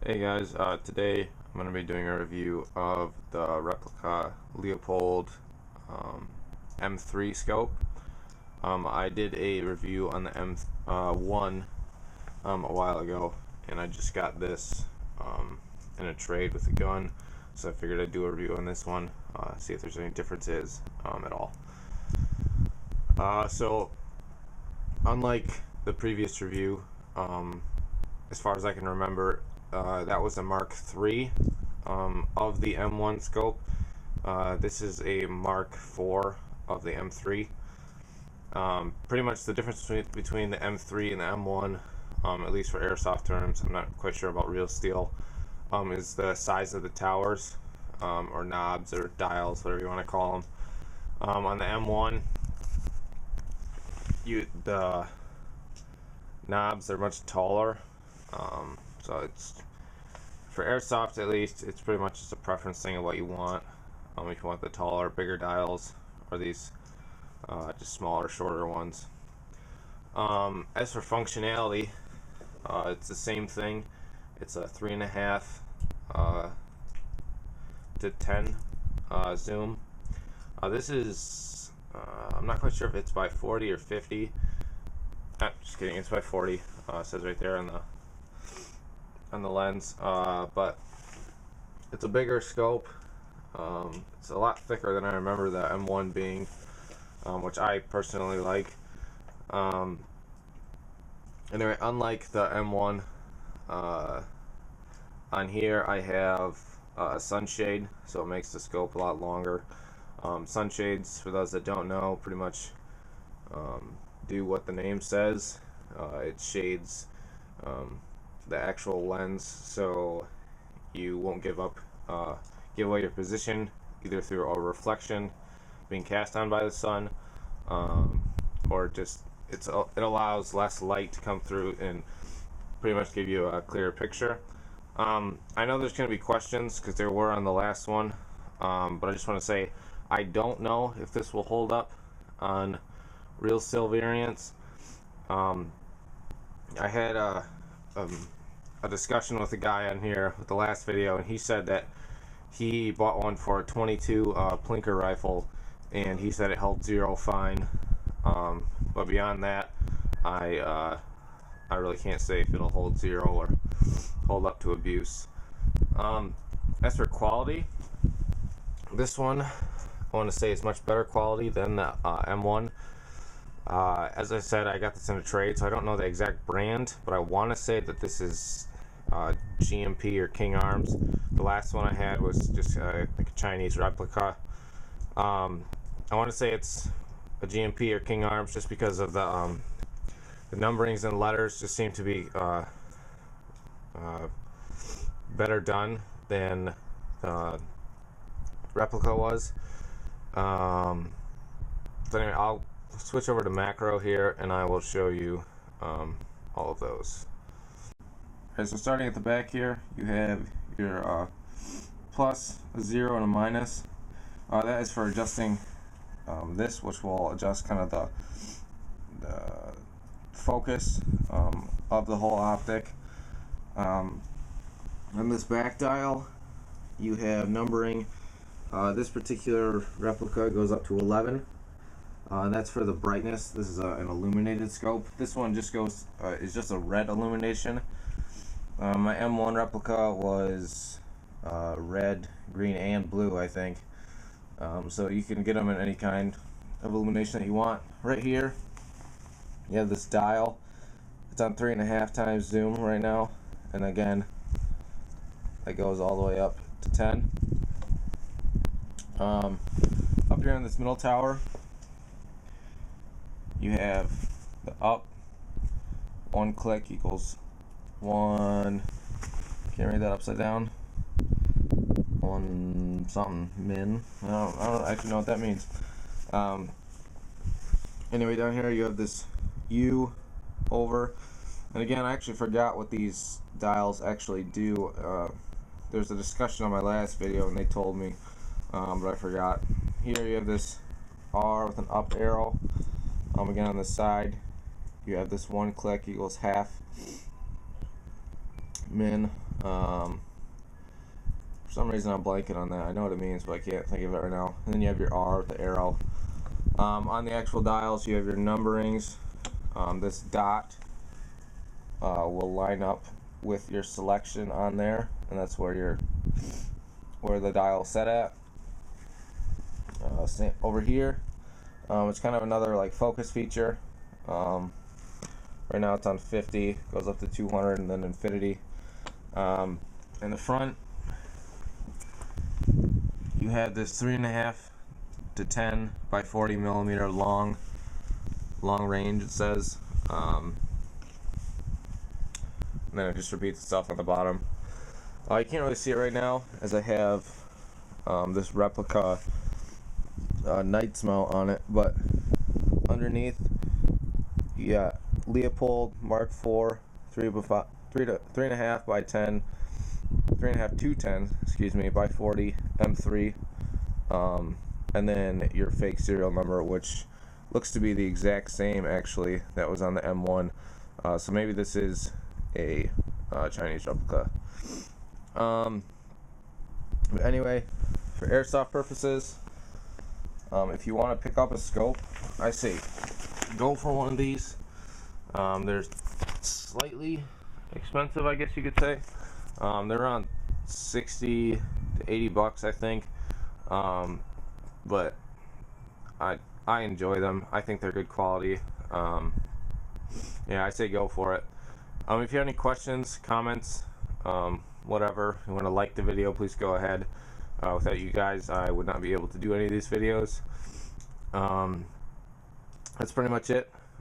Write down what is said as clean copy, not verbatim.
Hey guys, today I'm going to be doing a review of the Replica Leupold M3 Scope. I did a review on the M1 a while ago, and I just got this in a trade with a gun, so I figured I'd do a review on this one, see if there's any differences at all. So, unlike the previous review, as far as I can remember, that was a Mark III of the M1 scope. This is a Mark IV of the M3. Pretty much the difference between the M3 and the M1, at least for airsoft terms, I'm not quite sure about real steel, is the size of the towers, or knobs, or dials, whatever you want to call them. On the M1, the knobs are much taller. So it's, for airsoft at least, it's pretty much just a preference thing of what you want. If you want the taller, bigger dials, or these just smaller, shorter ones. As for functionality, it's the same thing. It's a 3.5 to 10 zoom. This is, I'm not quite sure if it's by 40 or 50. Just kidding, it's by 40. It says right there on the lens, but it's a bigger scope. It's a lot thicker than I remember the M1 being, which I personally like. Anyway, unlike the M1, on here I have sunshade, so it makes the scope a lot longer. Sunshades, for those that don't know, pretty much do what the name says. It shades the actual lens, so you won't give away your position either through a reflection being cast on by the sun, or just it allows less light to come through and pretty much give you a clearer picture. I know there's going to be questions because there were on the last one, but I just want to say I don't know if this will hold up on real steel variants. I had a discussion with a guy on here with the last video, and he said that he bought one for a 22 Plinker rifle, and he said it held zero fine. But beyond that, I really can't say if it'll hold zero or hold up to abuse. As for quality, this one I want to say is much better quality than the M1. As I said, I got this in a trade, so I don't know the exact brand, but I want to say that this is GMP or King Arms. The last one I had was just like a Chinese replica. I want to say it's a GMP or King Arms just because of the numberings and letters just seem to be better done than the replica was. So anyway, I'll switch over to macro here, and I will show you all of those. Okay, so starting at the back here, you have your plus, a 0, and a minus. That is for adjusting this, which will adjust kind of the focus of the whole optic. On this back dial, you have numbering. This particular replica goes up to 11. That's for the brightness. This is an illuminated scope. This one just goes is just a red illumination. My M1 replica was red, green, and blue, I think. So you can get them in any kind of illumination that you want. Right here, you have this dial. It's on 3.5 times zoom right now, and again, that goes all the way up to 10. Up here on this middle tower, you have the up, 1 click equals 1, can't read that upside down, 1 something min. I don't actually know what that means. Anyway, down here you have this U over, and again, I actually forgot what these dials actually do. There's a discussion on my last video and they told me, but I forgot. Here you have this R with an up arrow. Again, on the side, you have this 1 click equals half min. For some reason I'm blanking on that. I know what it means, but I can't think of it right now. And then you have your R, the arrow. On the actual dials, you have your numberings. This dot will line up with your selection on there, and that's where the dial is set at. Over here, it's kind of another like focus feature. Right now it's on 50, goes up to 200, and then infinity. In the front, you have this 3.5 to 10 by 40 millimeter long range, it says. And then it just repeats itself on the bottom. You can't really see it right now, as I have this replica Knights mount on it, but underneath you got Leupold Mark IV 3.5 by 10, 3.5 to 10, excuse me, by 40 M3, and then your fake serial number, which looks to be the exact same actually that was on the M1. So maybe this is a Chinese replica. But anyway, for airsoft purposes, if you want to pick up a scope, I say go for one of these. They're slightly expensive, I guess you could say. They're around 60 to 80 bucks, I think. But I enjoy them. I think they're good quality. Yeah, I say go for it. If you have any questions, comments, whatever, you want to like the video, please go ahead. Without you guys, I would not be able to do any of these videos. That's pretty much it.